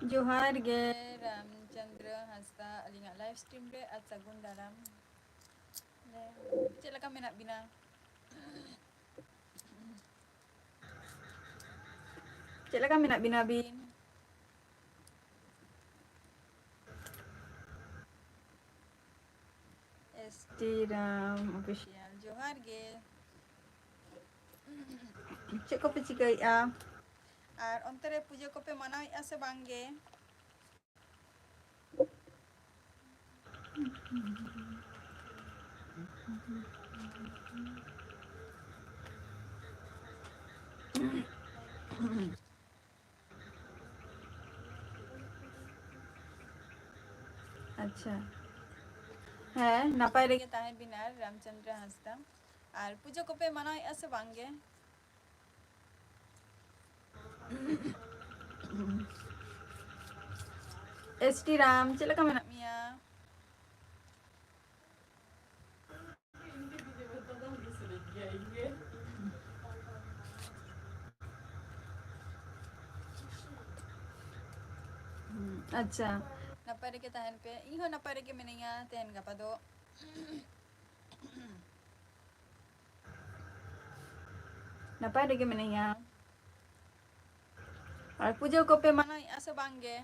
जोहार गे Ramchandra Hansda अलिंगा live stream रे सागुन दाराम चेद लका मेनाग बिना चेद लका मेनाग बिना बिन एसटी राम ऑफिशियल जोहार गे चेद को पे चिकाइया और onte re puja ko pe manaw se bangge अच्छा हाँ नापाय रेगे ताहें बिना रामचंद्र हांसदा और पुजा को पे मनाव से बांगे एसटी राम चेद लका मेनाग मिया अच्छा नापाय रेगे ताहेन पे इहो नापाय रेगे मिनिया तेहन गापा दो नापाय रेगे मिनिया और पुजा को पे मनाव से बांगे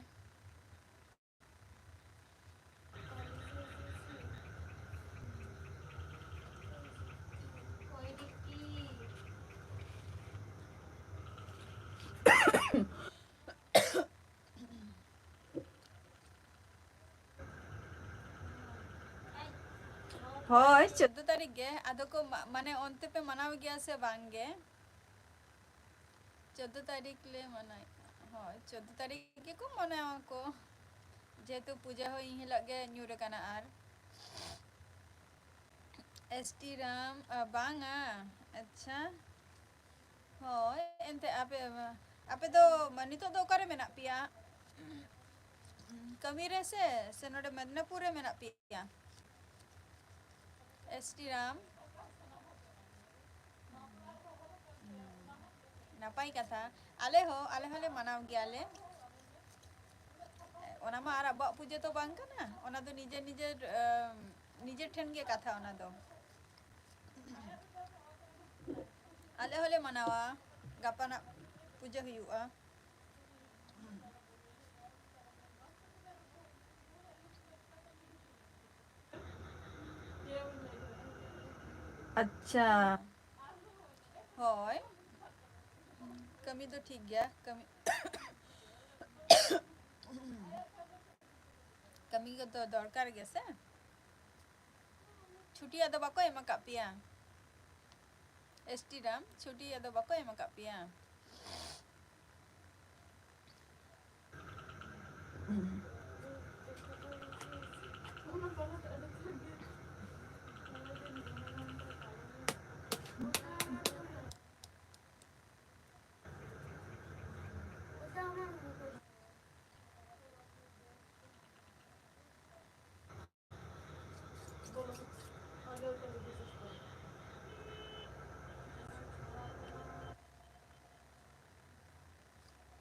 होय 14 तारीख गे आदो को माने onte पे मनाव गया से बांगे 14 तारीख ले मनाय होय 14 तारीख के को मनाव को जेतु पूजा हो इन हिलग गे न्यूर काना आर एसटी राम बांगा अच्छा होय एंते आपे आपे दो नितो दो करे मेना पिया कमी रे से नोडे मेदनापुर रे मेना पिया एसटी राम नापाय कथा आले होले मनाव गयाले ओना मा आर आबा पूजा तो बांग कना ओना दो निजे ठेन गे कथा ओना दो आले होले मनावा गापाना पूजा हुआ अच्छा होय कमी तो ठीक गया कमी कमी को तो दरकार गेसे छुट्टी आदो बाको एमा कापिया एसटी राम छुट्टी आदो बाको एमा कापिया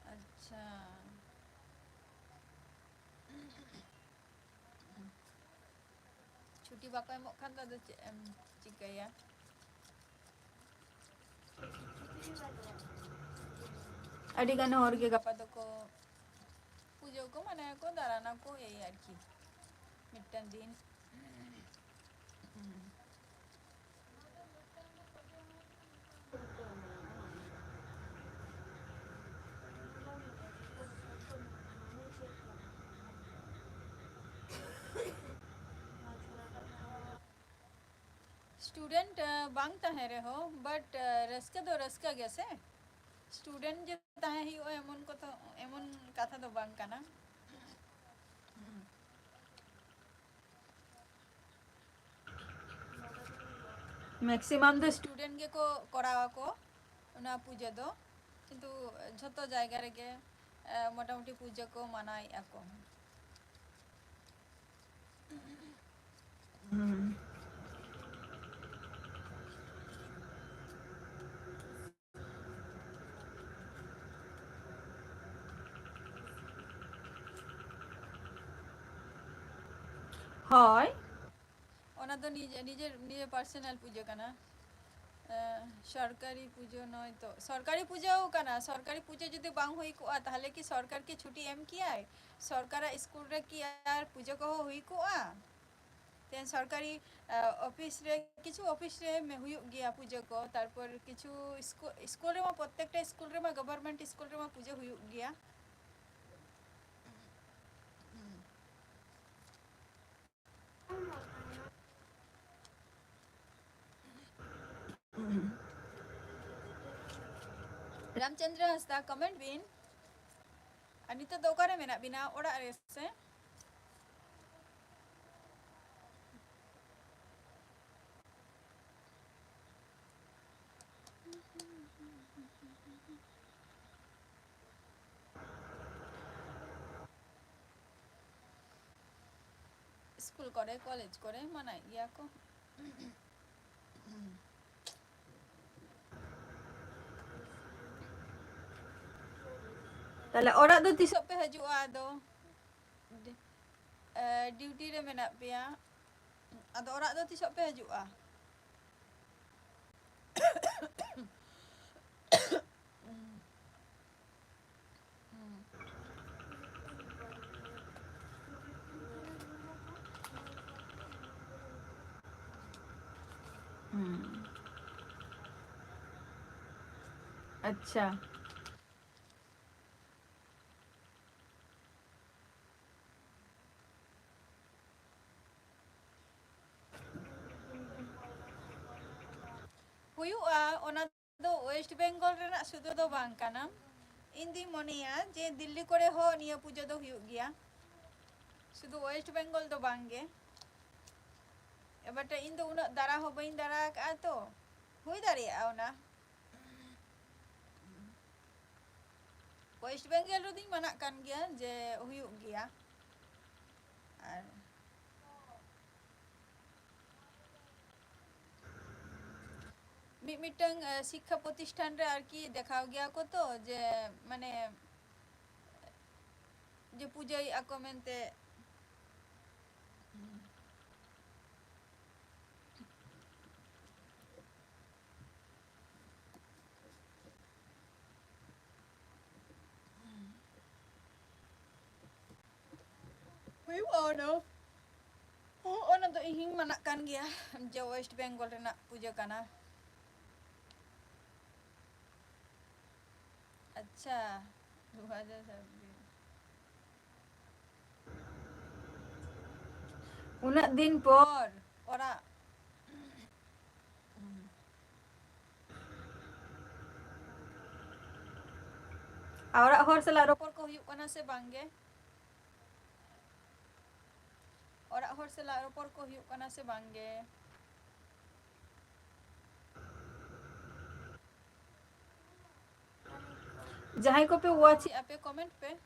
अच्छा छुट्टी बाको एमोग खान तो चेद एम चिकाया अड़ी गान हर गे गापा दो को पुजो को माने को दाराना को ए यार की मिट्टन दिन स्टूडेंट बांग ताहे रहो बट रस्का दो रस्का गैसे स्टूडेंट जो ताहे ही ओ एमन को तो एमन कथा दो बांग काना मैक्सिमम दो स्टूडेंट के को करावा को उना पूजा दो किंतु झतो जायगा रे के मोटामुटी पूजा को मनाई आको হয় ওনা তো নিজের পার্সোনাল পুজো কানা সরকারি পুজো নয় তো সরকারি পূজাও কানা সরকারি পুজো যদি বাং হই কোয়া তাহলে কি সরকার কি ছুটি এম কি আয় সরকার স্কুল রে কি আর পুজো কহ হই কোয়া তেন সরকারি অফিস রে কিছু অফিস রে মে হুয়ুগ গিয়া পুজো को তারপর কিছু স্কুল রে মা প্রত্যেকটা স্কুল রে মা গভর্নমেন্ট স্কুল রে মা পুজো হুয়ুগ গিয়া रामचंद्र हंसदा कमेंट बिन अनिता तो ओकारे मेना बिना ओड़ा रे से स्कूल करे कॉलेज करे मनाई गया को ताले ओड़ा दो तिसों पे हजुआ दो ड्यूटी रे मेना पिया अदो ओड़ा दो तिसों पे हजुआ अच्छा हुयुआ ओना दो वेस्ट बेंगल रेना सुदो दो बांग काना इंदी मोनिया जे दिल्ली करे हो निया पूजा दो हुयुग गया सुदो वेस्ट बेंगल दो बांगे एबाटे इन दो उना दारा हो बइन दारा का तो हुई दारिया ओना वेस्ट बेंगल रो दिन मना कान गया जे हुयुग गया আর मिटंग शिक्षा प्रतिष्ठान रे आर की देखाव गया को तो जे माने जे पूजा आको मेनते हुयुआ ओनो ओना तो इहिंग मना कान गया जे वेस्ट बेंगल रेना पूजा काना अच्छा 2026 उना दिन पर ओरा और हर सला रोपर को हुयुग कना से बांगे और हर सला रोपर को हुयुग कना से बांगे जहां को पे वाची आपे कमेंट पे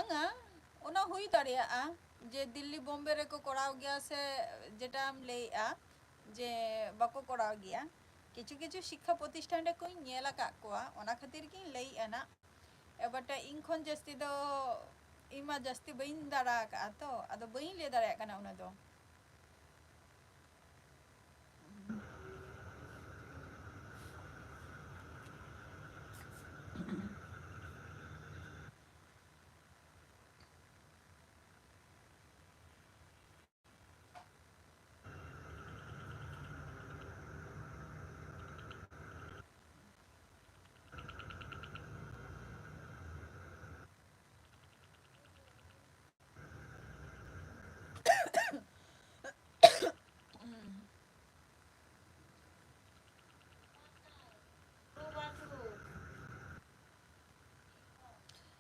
banga ona hui dareyaga je Delhi Bombay reko korao gya se jeta am leya je bako korao gya কিছু কিছু শিক্ষা প্রতিষ্ঠান রে কই নিয়েলা কাকোয়া ওনা খাতির কি লই আনা এবারটা ইনখন জাস্তি দো ইমা জাস্তি বইন দাঁড়া কা তো আদো বইন লে দাঁড়া কানা ওনা দো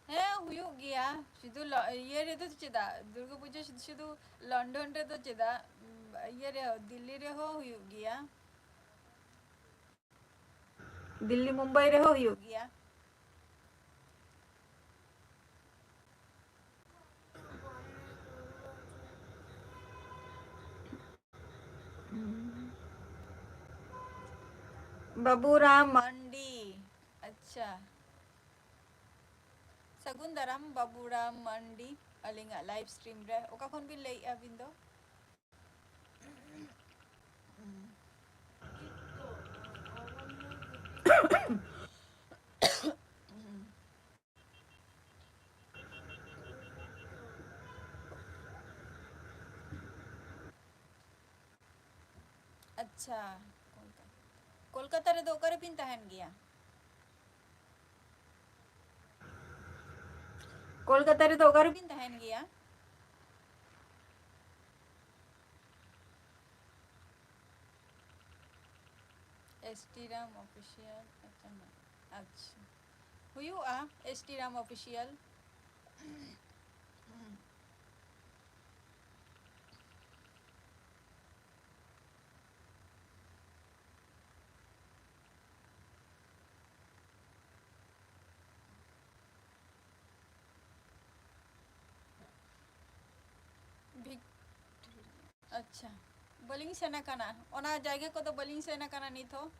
হ্যাঁ হুয়ুক গিয়া শুধু ইয়ে রে তো চেদা দুর্গা পূজা শুধু শুধু লন্ডন রে তো চেদা ইয়ে রে দিল্লি রে হুয়ুক গিয়া দিল্লি মুম্বাই রে হুয়ুক গিয়া बाबूराम मंडी अच्छा सगुन दाराम बाबूराम मंडी अलिंगा लाइव स्ट्रीम रे ओका खन बिन लई अबिन दो अच्छा कोलकाता रे दो करे पिन तहन गया कोलकाता रे दो करे पिन तहन गया एसटी राम ऑफिशियल अच्छा हुआ एसटी राम ऑफिशियल अच्छा बलिंग सेना काना ओना जायगा को तो बलिंग सेना काना नहीं थो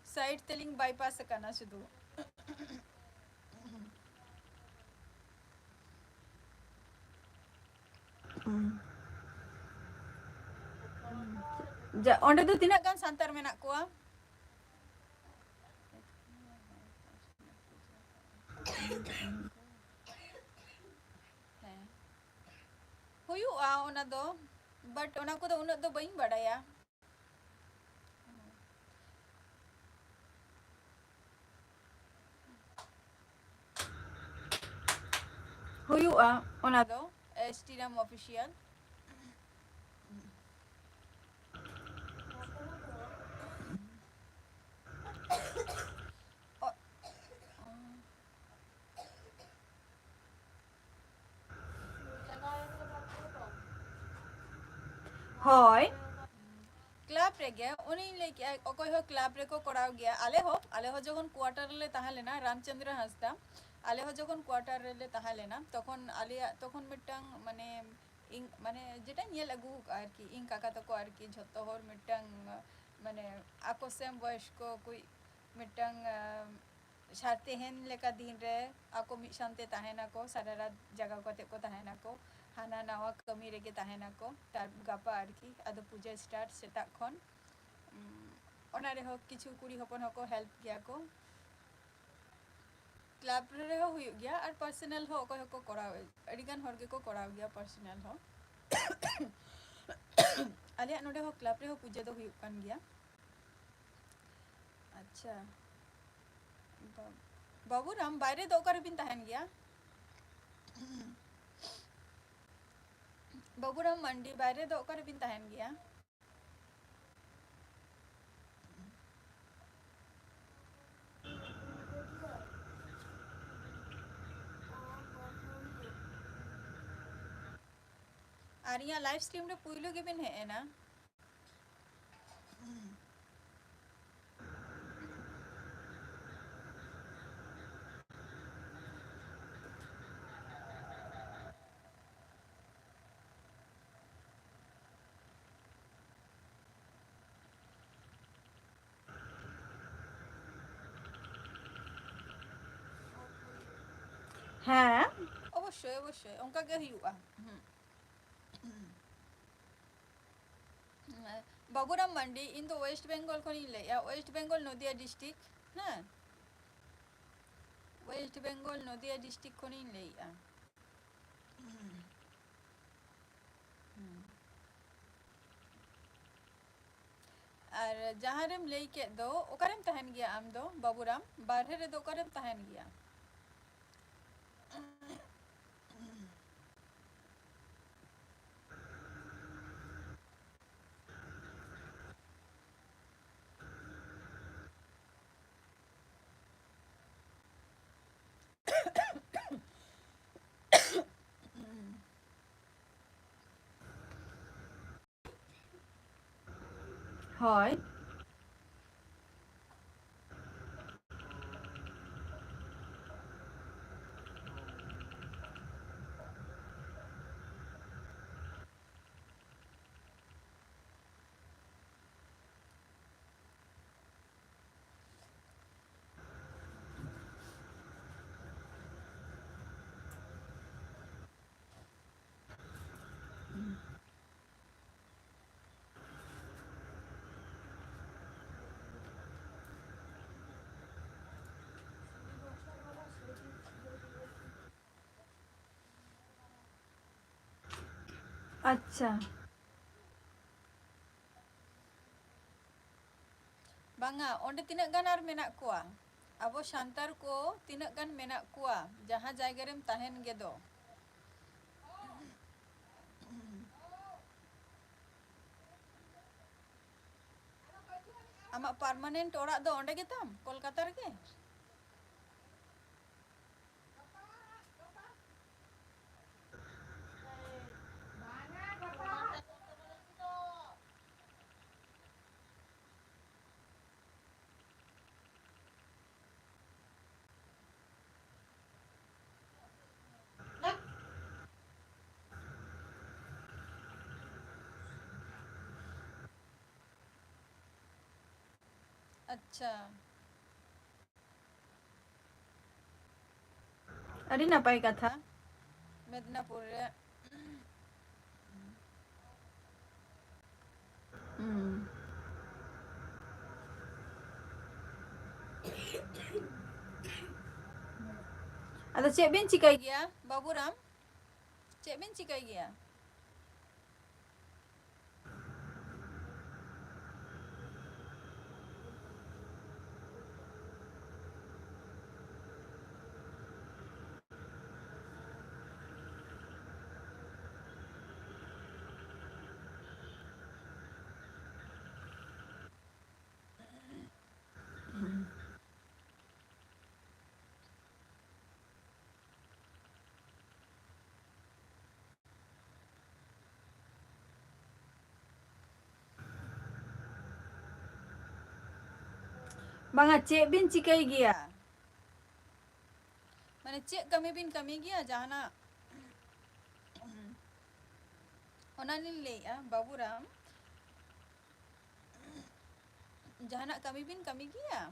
साइड तेलिंग बाईपास काना शुद्ध जा ओंडे तो तिना गान सांतार मेना कोआ हुआ ओना दो बट ओना को तो उन दो बइन बड़ाया हुआ ओना दो एसटी राम ऑफिशियल হয় ক্লাব রে গিয়া উনি লাইক অকয় হো ক্লাব রে কো করাও গিয়া আলে হো যখন কোয়ার্টার লে তাহলে না রামচন্দ্র হাসদা আলে হো যখন কোয়ার্টার লে তাহলে না তখন আলিয়া তখন মিটাং মানে যেটা নিয়ে লাগু আর কি ইং কাকা তকো আর কি যত হর মিটাং মানে আকো সেম বয়স কো কুই মিটাং সারতে হেন লেকা দিন রে ako mi sante tahena ko sara rat jaga kote ko tahena ko hana nawa kami rege tahena ko tar gapa arki ado puja start seta khon ona re ho kichu kuri hopon hoko help gya ko club re ho hui gya ar personal ho ko hoko kora adigan horge ko kora gya personal ho ale node ho club re ho puja do hui kan gya अच्छा बाबूराम बाहरे दो कर बिन तहन गया बाबूराम मंडी बाहरे दो कर बिन तहन गया आरिया लाइव स्ट्रीम रे पुइलो के बिन है ना ᱦᱮᱸ ᱚᱵᱚᱥᱥᱳᱭ ᱚᱵᱚᱥᱥᱳᱭ ᱚᱱᱠᱟ ᱜᱮ ᱦᱩᱭᱩᱜᱼᱟ᱾ ᱵᱟᱵᱩᱨᱟᱢ ᱢᱟᱱᱰᱤ, ᱤᱧ ᱫᱚ ᱳᱭᱮᱥᱴ ᱵᱮᱝᱜᱚᱞ ᱠᱷᱚᱱᱤᱧ ᱞᱟᱹᱭᱮᱜᱼᱟ, ᱳᱭᱮᱥᱴ ᱵᱮᱝᱜᱚᱞ ᱱᱚᱫᱤᱭᱟ ᱰᱤᱥᱴᱤᱠ, ᱦᱮᱸ ᱳᱭᱮᱥᱴ ᱵᱮᱝᱜᱚᱞ ᱱᱚᱫᱤᱭᱟ ᱰᱤᱥᱴᱤᱠ ᱠᱷᱚᱱᱤᱧ ᱞᱟᱹᱭᱮᱜᱼᱟ᱾ ᱟᱨ ᱡᱟᱦᱟᱸ ᱨᱮᱢ ᱞᱟᱹᱭ ᱠᱮᱫ ᱫᱚ, ᱚᱠᱟᱨᱮᱢ ᱛᱟᱦᱮᱱ ᱜᱮᱭᱟ ᱟᱢ ᱫᱚ ᱵᱟᱵᱩᱨᱟᱢ? ᱵᱟᱨᱦᱮ ᱨᱮᱫᱚ ᱚᱠᱟᱨᱮᱢ ᱛᱟᱦᱮᱱ ᱜᱮᱭᱟ? ᱦᱳᱭ ᱟᱪᱪᱷᱟ ᱵᱟᱝᱟ, ᱚᱸᱰᱮ ᱛᱤᱱᱟᱹᱜ ᱜᱟᱱ ᱟᱨ ᱢᱮᱱᱟᱜ ᱠᱚᱣᱟ? ᱟᱵᱚ ᱥᱟᱱᱛᱟᱲ ᱠᱚ ᱛᱤᱱᱟᱹᱜ ᱜᱟᱱ ᱢᱮᱱᱟᱜ ᱠᱚᱣᱟ ᱡᱟᱦᱟᱸ ᱡᱟᱭᱜᱟ ᱨᱮᱢ ᱛᱟᱦᱮᱱ ᱜᱮᱫᱚ? ᱟᱢᱟᱜ ᱯᱟᱨᱢᱟᱱᱮᱱᱴ ᱚᱲᱟᱜ ᱫᱚ ᱚᱸᱰᱮ ᱜᱮᱛᱟᱢ, ᱠᱳᱞᱠᱟᱛᱟ ᱨᱮᱜᱮ? ᱟᱪᱪᱷᱟ ᱟᱹᱰᱤ ᱱᱟᱯᱟᱭ ᱠᱟᱛᱷᱟ᱾ ᱢᱮᱫᱽᱱᱟᱯᱩᱨ ᱨᱮ᱾ ᱦᱩᱸ ᱟᱫᱚ ᱪᱮᱫ ᱵᱤᱱ ᱪᱤᱠᱟᱹᱭ ᱜᱮᱭᱟ ᱵᱟᱵᱩᱨᱟᱢ, ᱪᱮᱫ ᱵᱤᱱ ᱪᱤᱠᱟᱹᱭ ᱜᱮᱭᱟ? ᱵᱟᱝᱟ, ᱪᱮᱫ ᱵᱤᱱ ᱪᱤᱠᱟᱹᱭ ᱜᱮᱭᱟ? ᱢᱟᱱᱮ ᱪᱮᱫ ᱠᱟᱹᱢᱤ ᱵᱤᱱ ᱠᱟᱹᱢᱤ ᱜᱮᱭᱟ ᱡᱟᱦᱟᱱᱟᱜ? ᱚᱱᱟᱞᱤᱧ ᱞᱟᱹᱭᱮᱜᱼᱟ ᱵᱟᱵᱩᱨᱟᱢ, ᱡᱟᱦᱟᱱᱟᱜ ᱠᱟᱹᱢᱤ ᱵᱤᱱ ᱠᱟᱹᱢᱤ ᱜᱮᱭᱟ?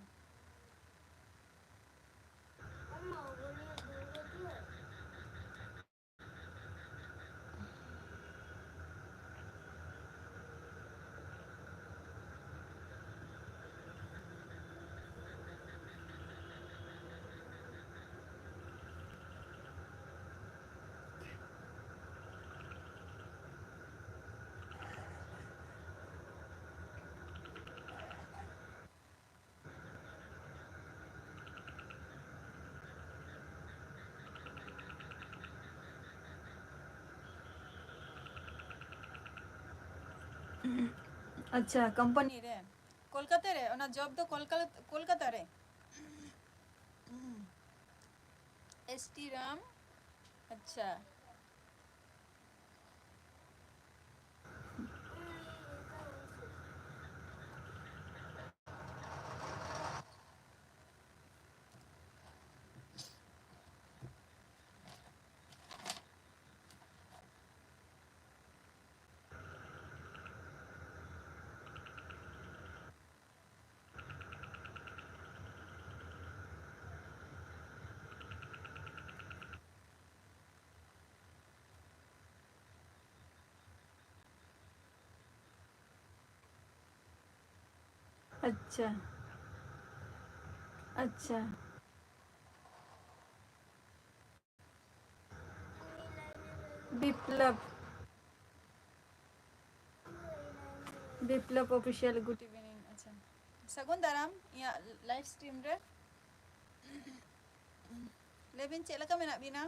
ᱟᱪᱪᱷᱟ, ᱠᱳᱢᱯᱟᱱᱤ ᱨᱮ ᱠᱳᱞᱠᱟᱛᱟ ᱨᱮ, ᱚᱱᱟ ᱡᱚᱵ ᱫᱚ ᱠᱳᱞᱠᱟᱛᱟ ᱨᱮ? ᱮᱥ ᱴᱤ ᱨᱟᱢ, ᱟᱪᱪᱷᱟ अच्छा अच्छा विप्लव विप्लव ऑफिशियल गुड इवनिंग अच्छा सगुन दाराम या लाइव स्ट्रीम रे लेबिन चेक लका मेना बिना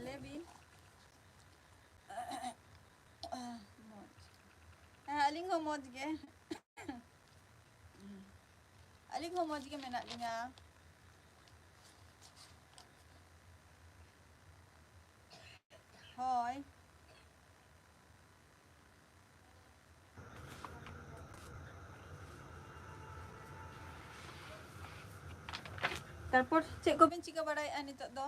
लेबिन aling ho mod ge aling ho mod ge menak linya hoy Tarpor cek ko bin chika baray nitok do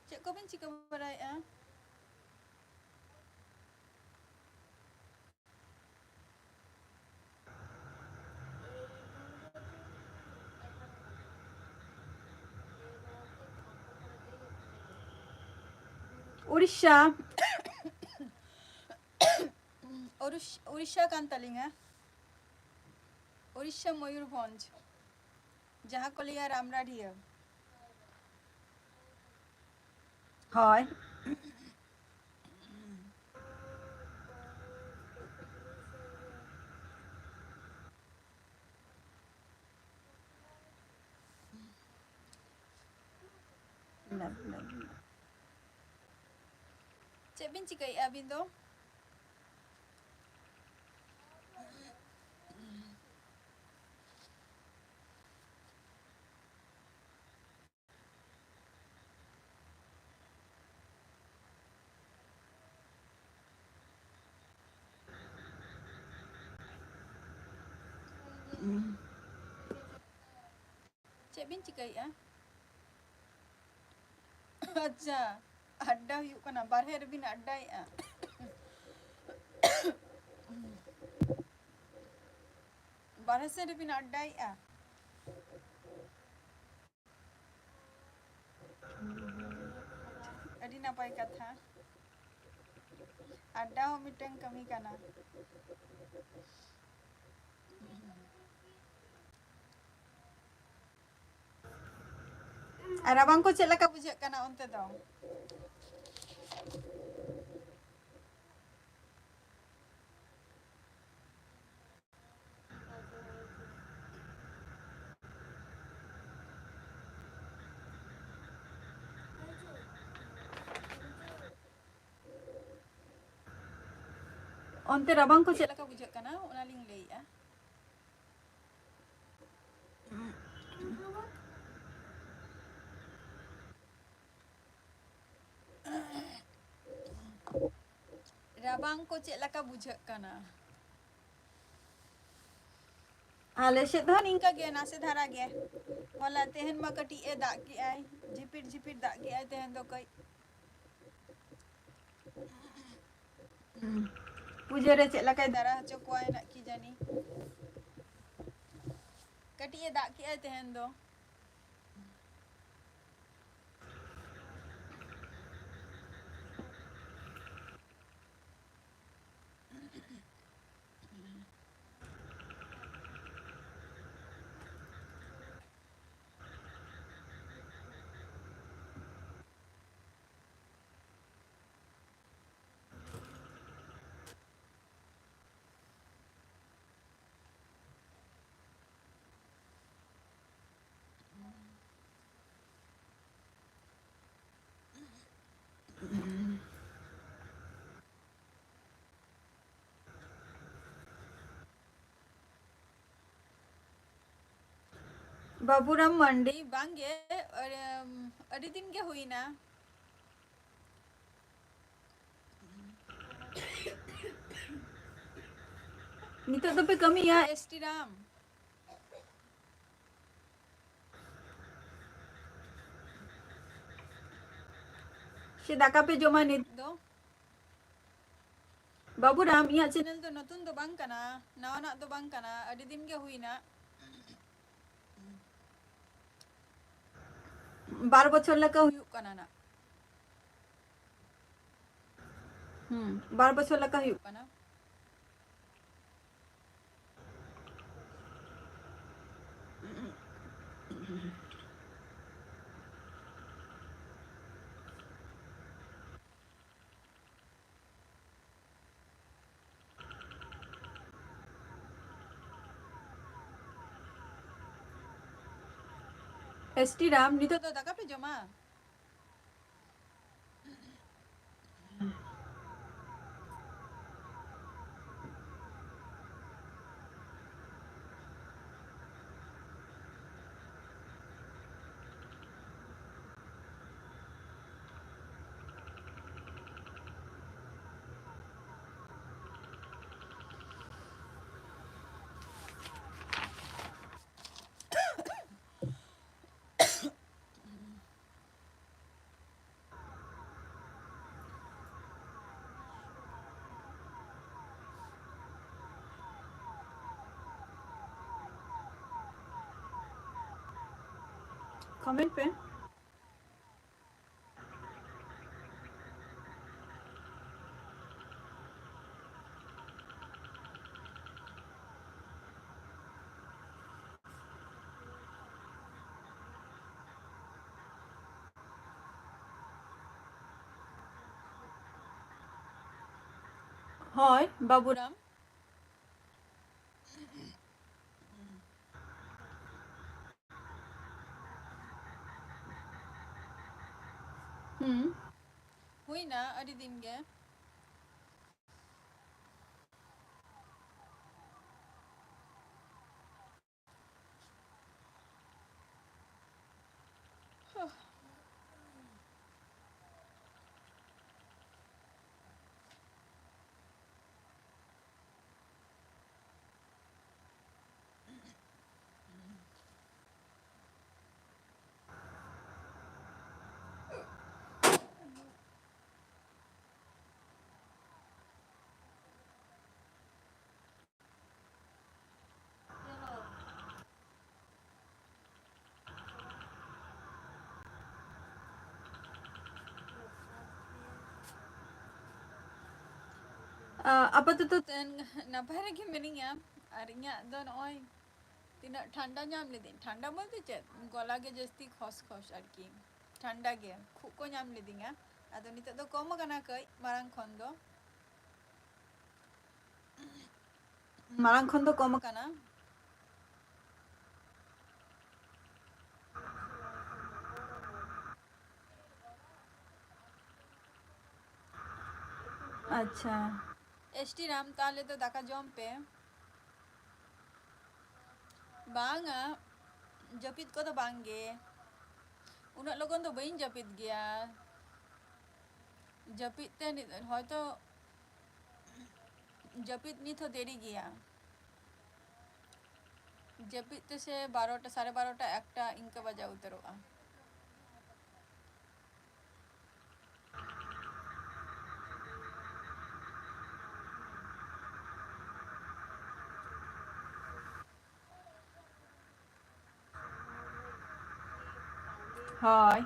cek ko bin chika baray Orissa Orissa kan talinga Orissa Mayurbhanj जहाँ को लिया रामराढ़िया হয় cek bin cikai abin do cek bin cikai अच्छा अड्डा हुई कना बारहे Robin अड्डा बारहे से रबिन अड्डा अडी नापाय कथा अड्डा हो मिटन कमी कना Ar abang ko cek laka bujak kana onte do onte rabang ko cek laka bujak kana ona ling lei rabang ko cek laka bujak kana आले से धन इनका गया ना से धरा गया वाला तेहन मा कटी ए दाग की आई झिपिर झिपिर दाग की आई तेहन दो कई पुजरे चेक लकाय दारा हचो कोई ना की जानी कटी ए दाग की आई तेहन दो बाबूराम मंडी बांगे और अड़ी दिन के हुई ना नितो तो पे कमी या एसटी राम সে দাকা পে জমা নিত do Babu Ram yeah channel do notun do bang kana nawanak do bang kana adi din ge huina 12 বছর লেখা huyuk kana na 12 বছর লেখা হুᱭᱩᱜ kana এসটি রাম নিত do daka pe joma comment पे হয় Baburam huina adi din ge আপাতত napa rege meninya arinya do noy tina thanda nyam ledin thanda bolte chet gola ge jasti khos khos arki thanda ge khub ko nyam ledinga ado nito do kom kana kai marang khon do মারাং খন্দ কম kana আচ্ছা esti ram tale do daka jom pe banga japit ko do bangge unat logon do bain japit gya japit te hoyto japit nit ho deri gya japit te se 12টা 12:30 একটা Inca বাজা উতরোয়া হয়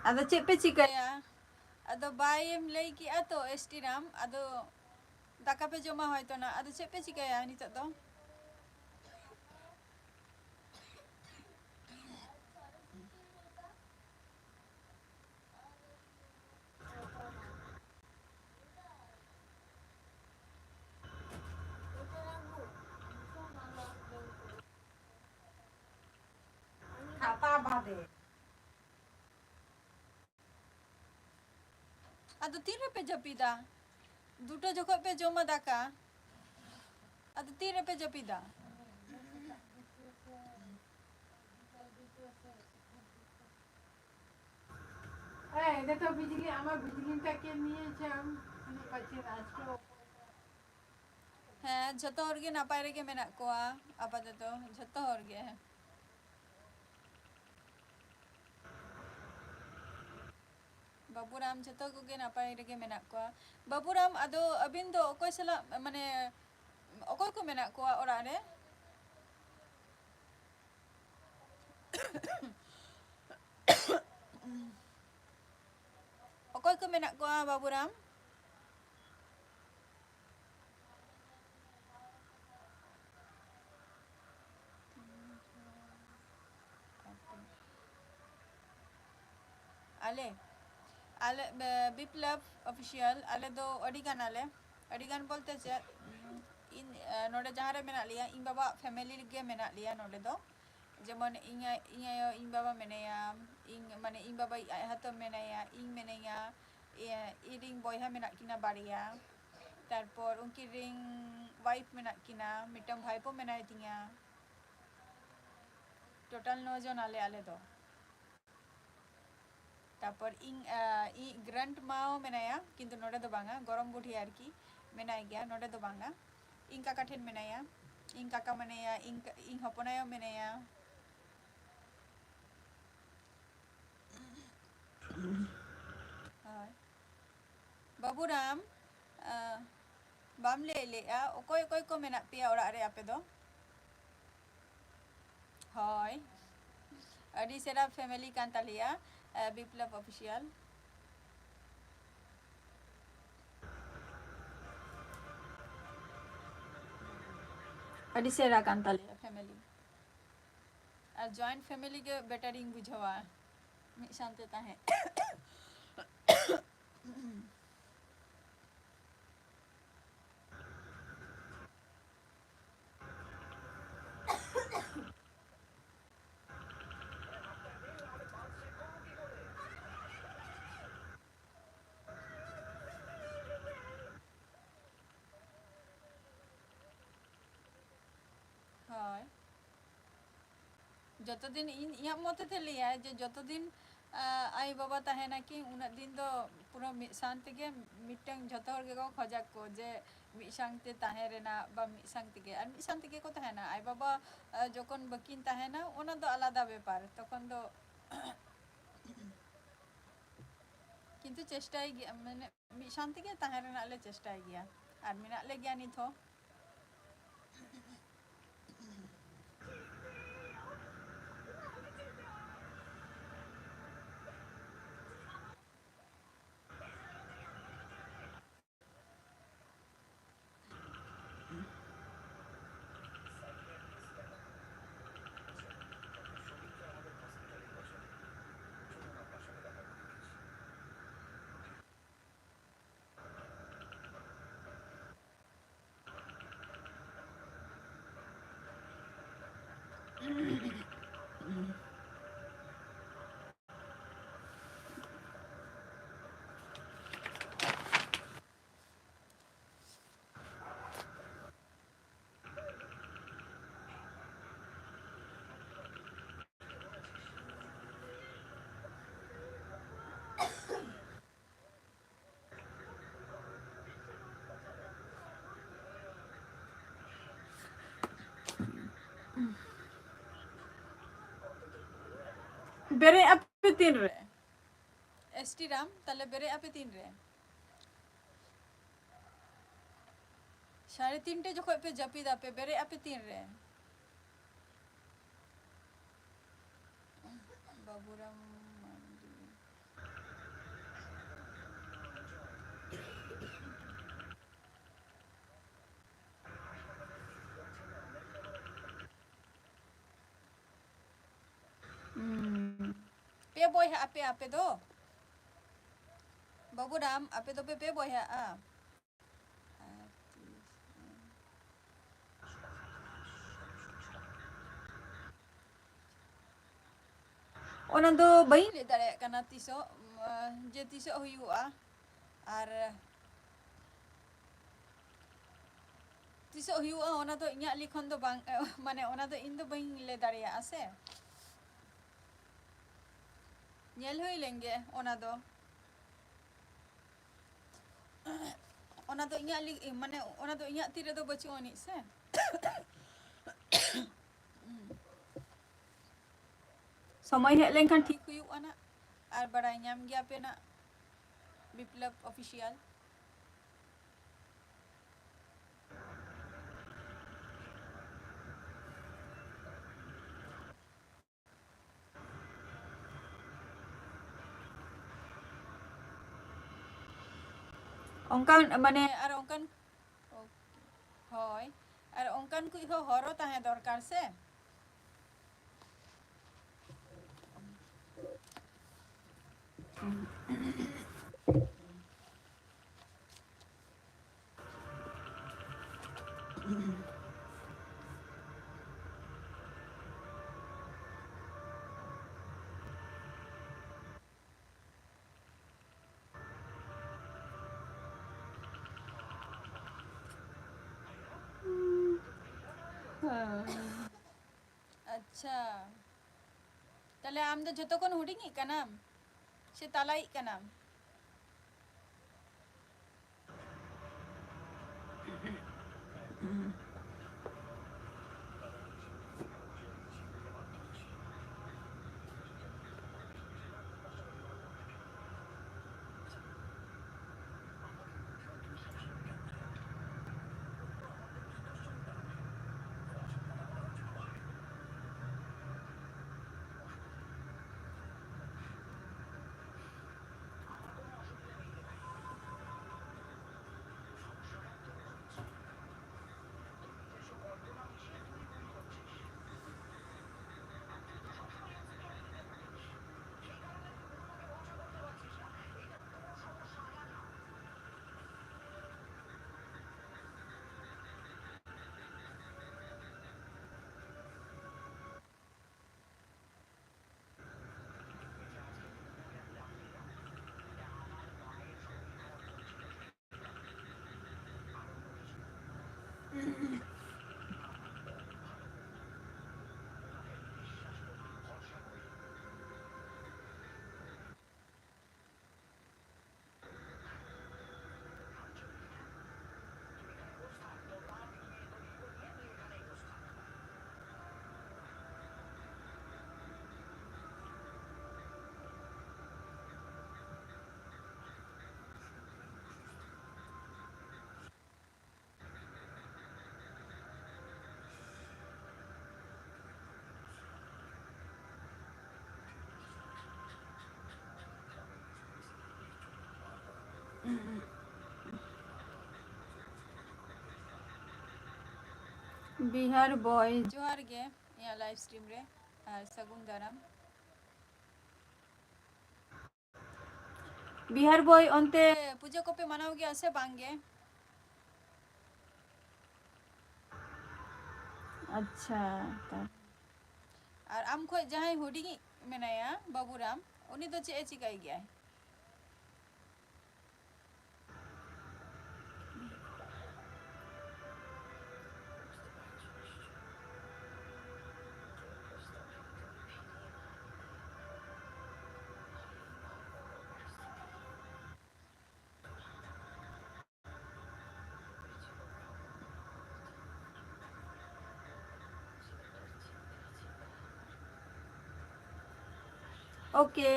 ada cek pe cika ya ado bayem lay ki ato estiram ado daka pe joma hoyto na ado chepe chikaya nito do খাতা বাদে ado tire pe japida duto jokho pe joma daka ado tire pe japida এটা তো বিজলি আমার বিজলিটাকে নিয়েছে আমি পাচ্ছি রাষ্ট্র ᱦᱮᱸ ᱡᱷᱚᱛᱚ ᱦᱚᱲ ᱜᱮ ᱱᱟᱯᱟᱭ ᱨᱮᱜᱮ ᱢᱮᱱᱟᱜ ᱠᱚᱣᱟ ᱟᱯᱟᱛᱚᱛᱚ ᱡᱷᱚᱛᱚ ᱦᱚᱲ ᱜᱮ ᱵᱟᱹᱵᱩᱨᱟᱢ ᱡᱷᱚᱛᱚ ᱠᱚᱜᱮ ᱱᱟᱯᱟᱭ ᱨᱮᱜᱮ ᱢᱮᱱᱟᱜ ᱠᱚᱣᱟ ᱵᱟᱹᱵᱩᱨᱟᱢ ᱟᱫᱚ ᱟᱹᱵᱤᱱ ᱫᱚ ᱚᱠᱚᱭ ᱥᱟᱞᱟᱜ ᱢᱟᱱᱮ ᱚᱠᱚᱭ ᱠᱚ ᱢᱮᱱᱟᱜ ᱠᱚᱣᱟ ᱚᱲᱟᱜ ᱨᱮ ᱚᱠᱚᱭ ᱠᱚ ᱢᱮᱱᱟᱜ ᱠᱚᱣᱟ ᱵᱟᱹᱵᱩᱨᱟᱢ ᱟᱞᱮ ᱵᱤᱯᱞᱚᱵ ᱚᱯᱷᱤᱥᱤᱭᱟᱞ ᱟᱞᱮ ᱫᱚ ᱟᱹᱰᱤ ᱜᱟᱱ ᱵᱚᱞᱛᱮ ᱪᱮᱫ ᱤᱧ ᱱᱚᱰᱮ ᱡᱟᱦᱟᱸ ᱨᱮ ᱢᱮᱱᱟᱜ ᱞᱮᱭᱟ ᱤᱧ ᱵᱟᱵᱟᱣᱟᱜ ᱯᱷᱮᱢᱮᱞᱤ ᱨᱮᱜᱮ ᱢᱮᱱᱟᱜ ᱞᱮᱭᱟ ᱱᱚᱰᱮ ᱫᱚ ᱡᱮᱢᱚᱱ ᱤᱧ ᱟᱭᱳ ᱤᱧ ᱵᱟᱵᱟ ᱢᱮᱱᱟᱭᱟ ᱤᱧ ᱵᱟᱵᱟ ᱟᱡ ᱦᱟᱛᱚᱢ ᱢᱮᱱᱟᱭᱟ ᱤᱧ ᱢᱤᱱᱟᱹᱧᱟ ᱤᱧᱨᱮᱱ ᱵᱚᱭᱦᱟ ᱢᱮᱱᱟᱜ ᱠᱤᱱᱟ ᱵᱟᱨᱭᱟ ᱛᱟᱨᱯᱚᱨ ᱩᱱᱠᱤᱱ ᱨᱮᱱ ᱳᱣᱟᱭᱤᱯ ᱢᱮᱱᱟᱜ ᱠᱤᱱᱟ ᱢᱤᱫᱴᱟᱝ ᱵᱷᱟᱭᱯᱳ ᱢᱮᱱᱟᱭ ᱛᱤᱧᱟ ᱴᱳᱴᱟᱞ 9 জন ᱟᱞᱮ ᱫᱚ ᱛᱟᱨᱯᱚᱨ ᱤᱧ ᱜᱨᱟᱱᱰ ᱢᱟ ᱦᱚᱸ ᱢᱮᱱᱟᱭᱟ ᱠᱤᱱᱛᱩ ᱱᱚᱰᱮ ᱫᱚ ᱵᱟᱝᱟ ᱜᱚᱲᱚᱢ ᱵᱩᱰᱷᱤ ᱟᱨᱠᱤ ᱢᱮᱱᱟᱭ ᱜᱮᱭᱟ ᱱᱚᱰᱮ ᱫᱚ ᱵᱟᱝᱟ ᱤᱧ ᱠᱟᱠᱟ ᱴᱷᱮᱱ ᱢᱮᱱᱟᱭᱟ ᱤᱧ ᱠᱟᱠᱟ ᱢᱮᱱᱟᱭᱟ ᱤᱧ ᱦᱚᱯᱚᱱ ᱟᱭᱳ ᱢᱮᱱᱟᱭᱟ ᱦᱳᱭ ᱵᱟᱹᱵᱩᱨᱟᱢ ᱵᱟᱢ ᱞᱟᱹᱭ ᱞᱮᱜᱼᱟ ᱚᱠᱚᱭ ᱠᱚ ᱢᱮᱱᱟᱜ ᱯᱮᱭᱟ ᱚᱲᱟᱜ ᱨᱮ ᱟᱯᱮ ᱫᱚ ᱦᱳᱭ ᱟᱹᱰᱤ ᱥᱮᱬᱟ ᱯᱷᱮᱢᱮᱞᱤ ᱠᱟᱱ ᱛᱟᱞᱮᱭᱟ ᱵᱤᱯᱞᱚᱵ ᱚᱯᱷᱤᱥᱤᱭᱟᱞ ᱟᱹᱰᱤ ᱥᱮᱬᱟ ᱠᱟᱱ ᱛᱟᱞᱮᱭᱟ ᱯᱷᱮᱢᱮᱞᱤ ᱟᱨ ᱡᱚᱭᱮᱱᱴ ᱯᱷᱮᱢᱮᱞᱤ ᱜᱮ ᱵᱮᱴᱟᱨᱤᱧ ᱵᱩᱡᱷᱟᱹᱣᱟ ᱢᱤᱫ ᱥᱟᱶᱛᱮ ᱛᱟᱦᱮᱸ ᱦᱳᱭ ᱡᱚᱛᱚ ᱫᱤᱱ ᱤᱧᱟᱹᱜ ᱢᱚᱛ ᱛᱮ ᱞᱟᱹᱭᱟᱭ ᱡᱮ ᱡᱚᱛᱚ ᱫᱤᱱ ᱟᱭᱳ ᱵᱟᱵᱟ ᱛᱟᱦᱮᱱᱟᱠᱤᱱ ᱩᱱᱟᱹᱜ ᱫᱤᱱ ᱫᱚ ᱯᱩᱨᱟᱹ ᱢᱤᱫ ᱥᱟᱶ ᱛᱮᱜᱮ ᱢᱤᱫᱴᱟᱝ ᱡᱷᱚᱛᱚ ᱦᱚᱲ ᱜᱮᱠᱚ ᱠᱷᱚᱡᱟᱜ ᱠᱚ ᱡᱮ ᱢᱤᱫ ᱥᱟᱶᱛᱮ ᱛᱟᱦᱮᱸ ᱨᱮᱱᱟᱜ ᱵᱟ ᱢᱤᱫ ᱥᱟᱶ ᱛᱮᱜᱮ ᱟᱨ ᱢᱤᱫ ᱥᱟᱶ ᱛᱮᱜᱮ ᱠᱚ ᱛᱟᱦᱮᱱᱟ ᱟᱭᱳ ᱵᱟᱵᱟ ᱡᱚᱠᱷᱚᱱ ᱵᱟᱹᱠᱤᱱ ᱛᱟᱦᱮᱱᱟ ᱚᱱᱟ ᱫᱚ ᱟᱞᱟᱫᱟ ᱵᱮᱯᱟর ᱛᱚᱠᱷᱚᱱ ᱫᱚ ᱠᱤᱱᱛᱩ ᱪᱮᱥᱴᱟᱭ ᱜᱮᱭᱟ ᱢᱟᱱᱮ ᱢᱤᱫ ᱥᱟᱶ ᱛᱮᱜᱮ ᱛᱟᱦᱮᱸ ᱨᱮᱱᱟᱜ ᱞᱮ ᱪᱮᱥᱴᱟᱭ ᱜᱮᱭᱟ ᱟᱨ ᱢᱮᱱᱟᱜ ᱞᱮ ᱜᱮᱭᱟ ᱱᱤᱛ ᱦᱚᱸ ᱵᱮᱨᱮᱫ ᱟᱯᱮ ᱛᱤᱱ ᱨᱮ ᱮᱥᱴᱤ ᱨᱟᱢ ᱛᱟᱦᱞᱮ ᱵᱮᱨᱮᱫ ᱟᱯᱮ ᱛᱤᱱ ᱨᱮ 3:30 ᱡᱚᱠᱷᱚᱡ ᱯᱮ ᱡᱟᱹᱯᱤᱫᱟ ᱯᱮ ᱵᱮᱨᱮᱫ ᱟᱯᱮ ᱛᱤᱱ ᱨᱮ ᱵᱟᱵᱩᱨᱟᱢ ᱯᱮ ᱵᱚᱭᱦᱟᱜ ᱟᱯᱮ ᱫᱚ ᱵᱟᱵᱩᱨᱟᱢ ᱟᱯᱮ ᱫᱚᱯᱮ ᱯᱮ ᱵᱚᱭᱦᱟᱜᱼᱟ ᱚᱱᱟ ᱫᱚ ᱵᱟᱹᱧ ᱞᱟᱹᱭ ᱫᱟᱲᱮᱭᱟᱜ ᱠᱟᱱᱟ ᱛᱤᱥᱚᱜ ᱡᱮ ᱛᱤᱥᱚᱜ ᱦᱩᱭᱩᱜᱼᱟ ᱟᱨ ᱛᱤᱥᱚᱜ ᱦᱩᱭᱩᱜᱼᱟ ᱚᱱᱟ ᱫᱚ ᱤᱧᱟᱹᱜ ᱞᱤᱠᱷᱚᱱ ᱫᱚ ᱵᱟᱝ ᱢᱟᱱᱮ ᱚᱱᱟ ᱫᱚ ᱤᱧ ᱫᱚ ᱵᱟᱹᱧ ᱞᱟᱹᱭ ᱫᱟᱲᱮᱭᱟᱜᱼᱟ ᱥᱮ ᱧᱮᱞ ᱦᱩᱭ ᱞᱮᱱ ᱜᱮ ᱚᱱᱟ ᱫᱚ ona do inya mane ona do inya ti redo bachu ani se সময় হেজ লেনখান ঠিক হুᱭᱩᱜᱼᱟ ᱱᱟᱜ ᱟᱨ ᱵᱟᱲᱟᱭ ᱧᱟᱢ ᱜᱮᱭᱟ ᱯᱮ ᱱᱟᱜ ᱵᱤᱯᱞᱚᱵ ᱚᱯᱷᱤᱥᱤᱭᱟᱞ ᱚᱱᱠᱟᱱ ᱢᱟᱱᱮ ᱟᱨ ᱚᱱᱠᱟᱱ ᱦᱳᱭ ᱟᱨ ᱚᱱᱠᱟᱱ ᱠᱩᱡ ᱦᱚᱸ ᱦᱚᱨᱚ ᱛᱟᱦᱮᱸ ᱫᱚᱨᱠᱟর ᱥᱮ ᱟᱪᱪᱷᱟ ᱛᱟᱦᱞᱮ ᱟᱢ ᱫᱚ ᱡᱚᱛᱚ ᱠᱷᱚᱱ ᱦᱩᱰᱤᱧᱤᱡ ᱠᱟᱱᱟᱢ ᱥᱮ ᱛᱟᱞᱟᱭᱤᱡ ᱠᱟᱱᱟᱢ बिहार बॉय जोहार गे या लाइव स्ट्रीम रे आर सगुन दाराम बिहार बॉय ओनते पूजा को पे मनाओ गया से बांगे अच्छा आर आम खो जहां हुडिंग मेनाया बाबूराम उनी तो चे चिकाई गया ओके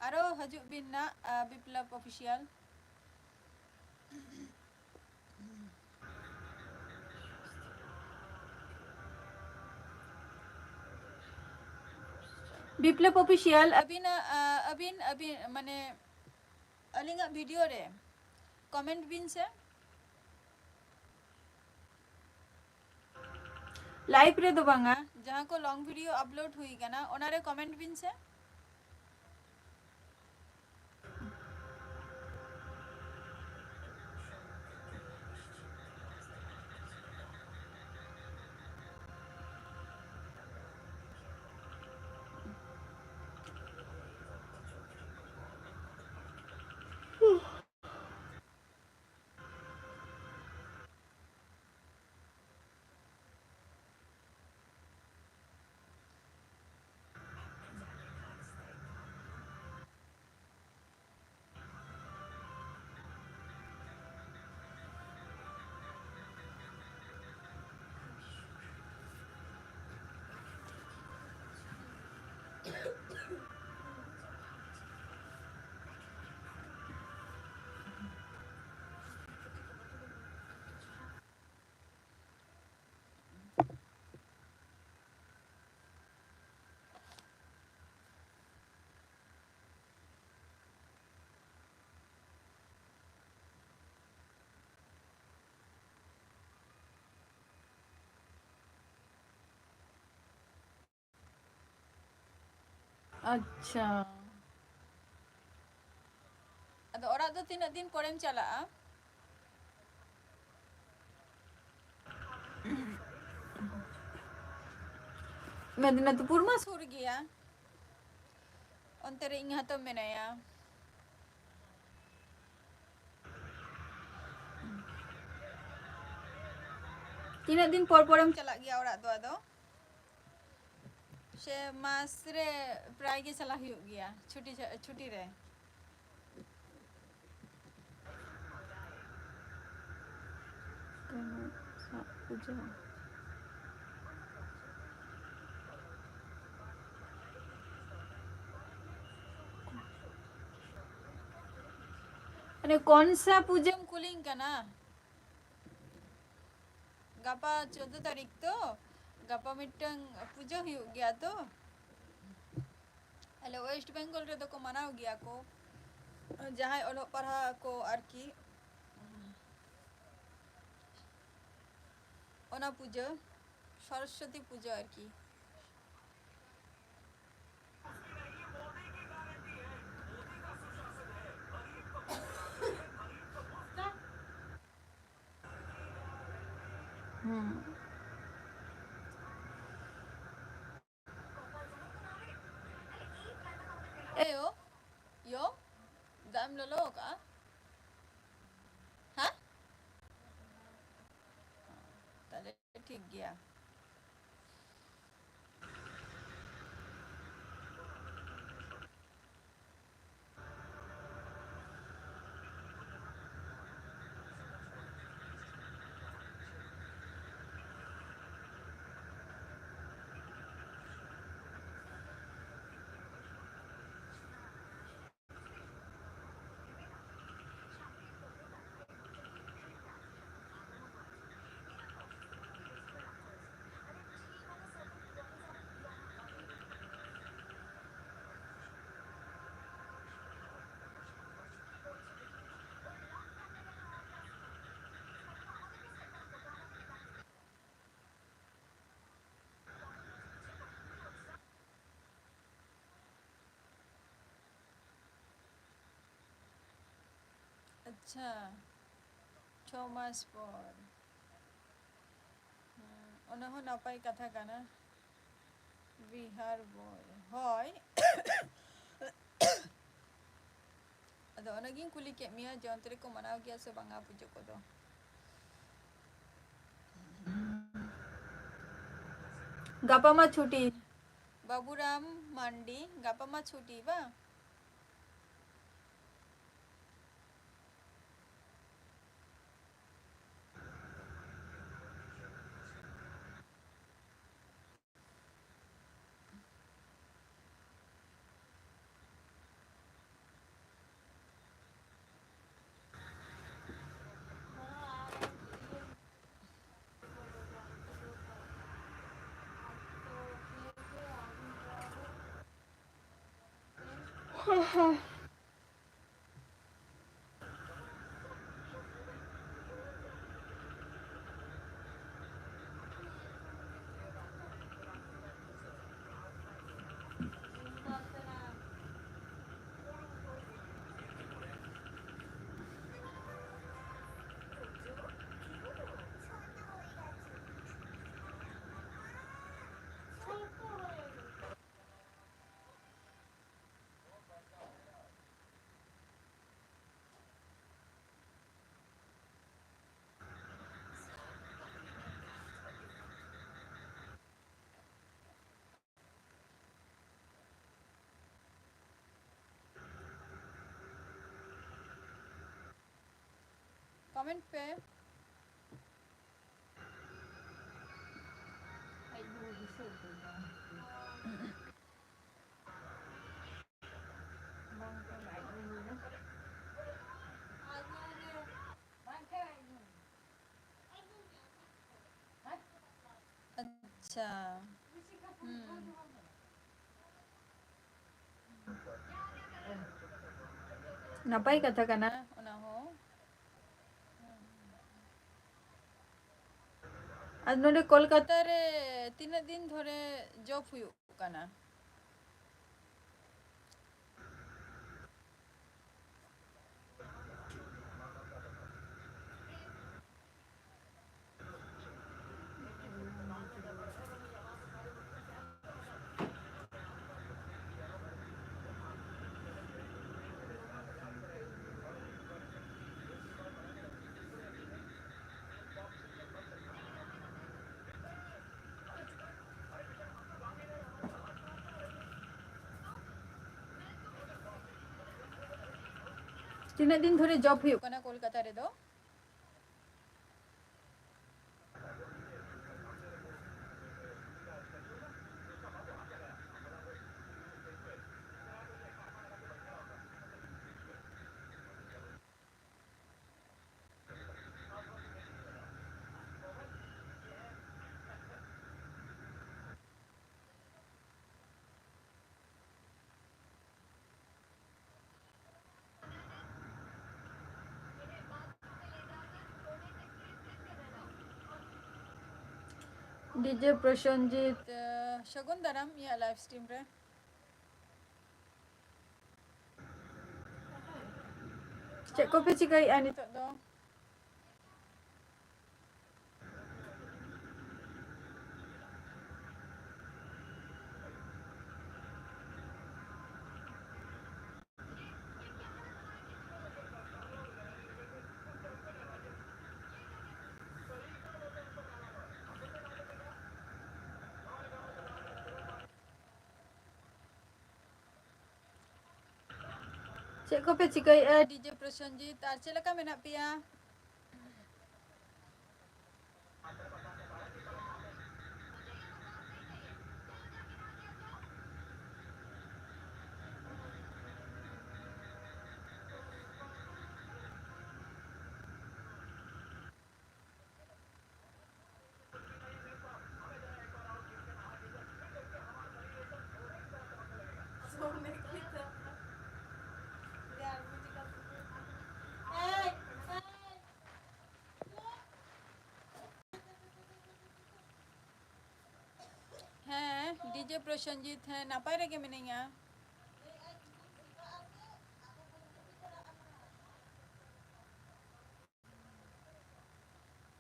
आरो हजू बिन ना बिप्लब ऑफिशियल बिप्लब ऑफिशियल अबिन अबिन अबिन माने अलिंगा वीडियो रे कमेंट बिन से लाइव रे दो बांगा जहां को लॉन्ग वीडियो अपलोड हुई गना ओनारे कमेंट बिन से अच्छा Ado orang tu tina din porem chala ah. Medinipur में Sur gaya. Onte re ingat to menaya. तीन दिन पर पर Chala gaya orang tu ado. Se mas re pray ge chala huyuk gaya. Chuti re. पूजा अरे कौन सा पूजा Kuling kana. Gapa 14 tarik tu. Gapa mitang puja huyuk gaya tu. Hele West Bengal re to ko manao gaya ko. Jahai olok parha ko arki. Ona puja Saraswati পূজা আর কি Eyo yo dam lolo ka ha তাহলে ঠিক গিয়া আচ্ছা 6 মাস পর ona ho napai katha kana bihar boy hoy ado onagin kuli ke mia jontre ko manao gya se banga pujo ko do गापा में छुट्टी baburam mandi gapa ma chuti ba comment पे अच्छा नापाई कथा कना ona ho आज नोडे कोलकाता তারে 3 দিন ধরে জব হুয়ুক কানা Tinac din dhore job huyuk kana Kolkata re do? DJ Prashanjit Shagun daram ya live stream re. Cek ko pe chikai nitok do. Cek ko pe chikai DJ Prashanjit ar cek leka menak pia. হ্যাঁ DJ Prosenjit হ্যাঁ নাপাই রেগে মিনাইয়া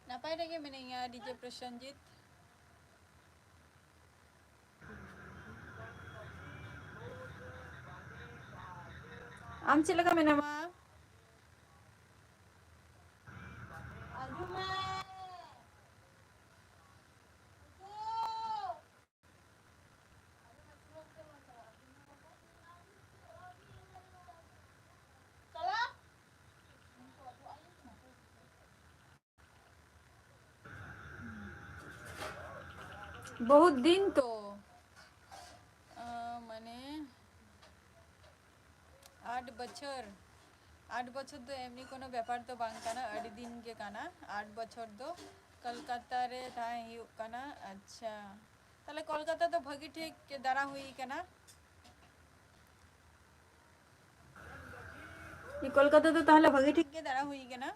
নাপাই রেগে মিনাইয়া DJ Prosenjit am cek leka menama बहुत दिन तो মানে 8 বছর তো এমনি কোনো ব্যাপার তো বাং কানা আড়ি দিন গে কানা 8 বছর তো কলকাতা রে তাই হিউ কানা আচ্ছা তাহলে কলকাতা তো ভাগি ঠিক দাঁড়া হুই কানা এই কলকাতা তো তাহলে ভাগি ঠিক গে দাঁড়া হুই কানা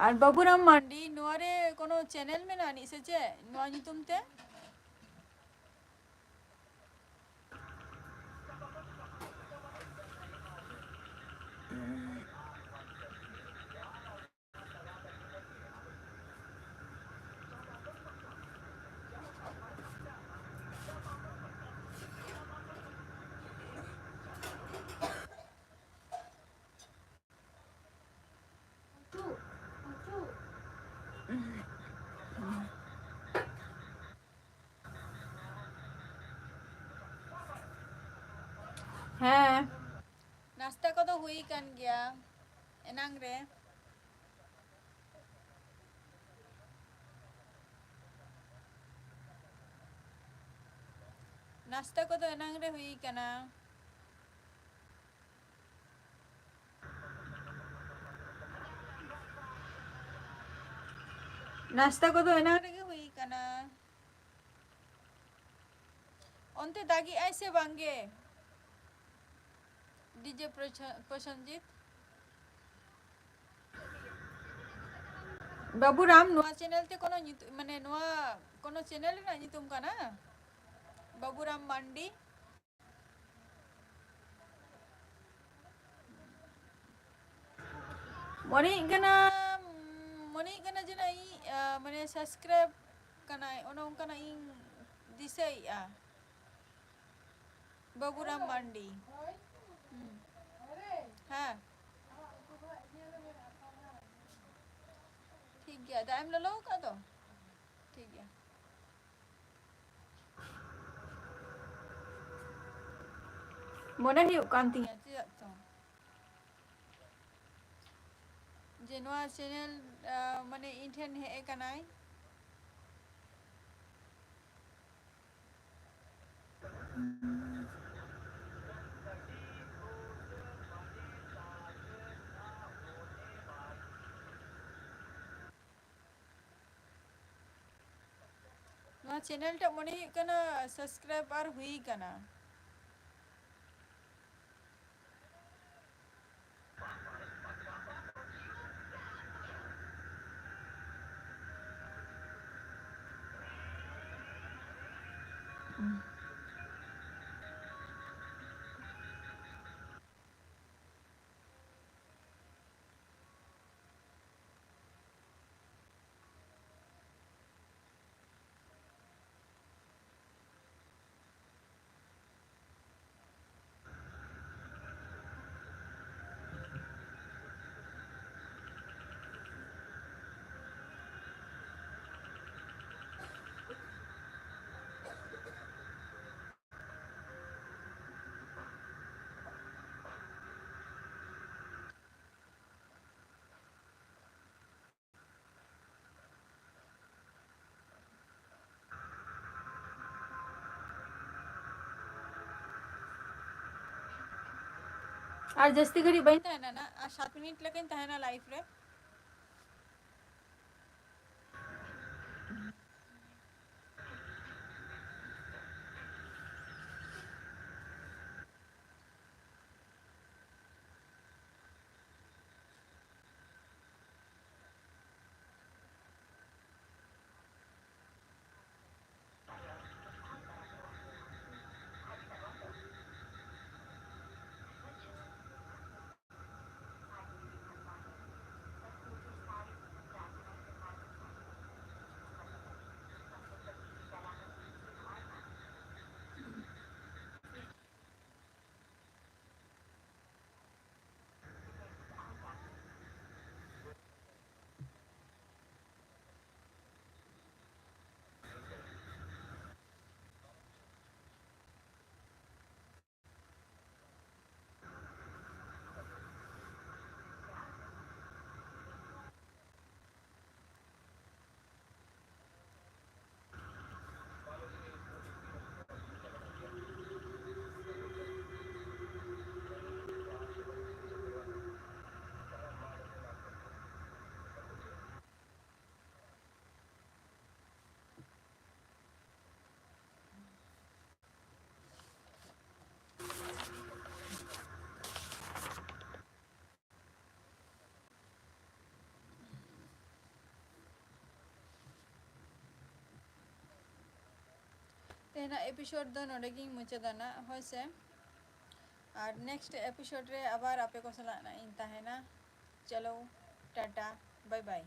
আর বাবুরাম মান্ডি নোয়ারে কোনো চ্যানেল মে না নিসেছে নোয়া নিতুমতে হ্যাঁ নাস্তা কত হুই কান গিয়া এনাং রে নাস্তা কত এনাং রে হুই কানা নাস্তা কত এনাং রে হুই কানা অন্তে দাগি আইসে বাঙ্গে ডিজে প্রসেনজিৎ বাবু রাম নোয়া চ্যানেল তে কোনো মানে নোয়া কোনো চ্যানেল না নিতুম কানা বাবু রাম মান্ডি মনে কানা যেনা ই মানে সাবস্ক্রাইব কানা ono কানা ই দিসাই বাবু রাম মান্ডি হ্যাঁ ঠিক গিয়া দাইম ললো কা তো ঠিক গিয়া mone huyuk kan tinya चेदक तो जे नोआ चैनल माने इन ठेन हे कनाय नोआ चैनल टा मने huyuk kana subscriber hui kana ar jasti ghadi bain tahena na 7 minit lakin tahena live re tehna episode do node gi muchadana hoise R next episode রে আবার আপে ko sala na in tahena chalo tata bye bye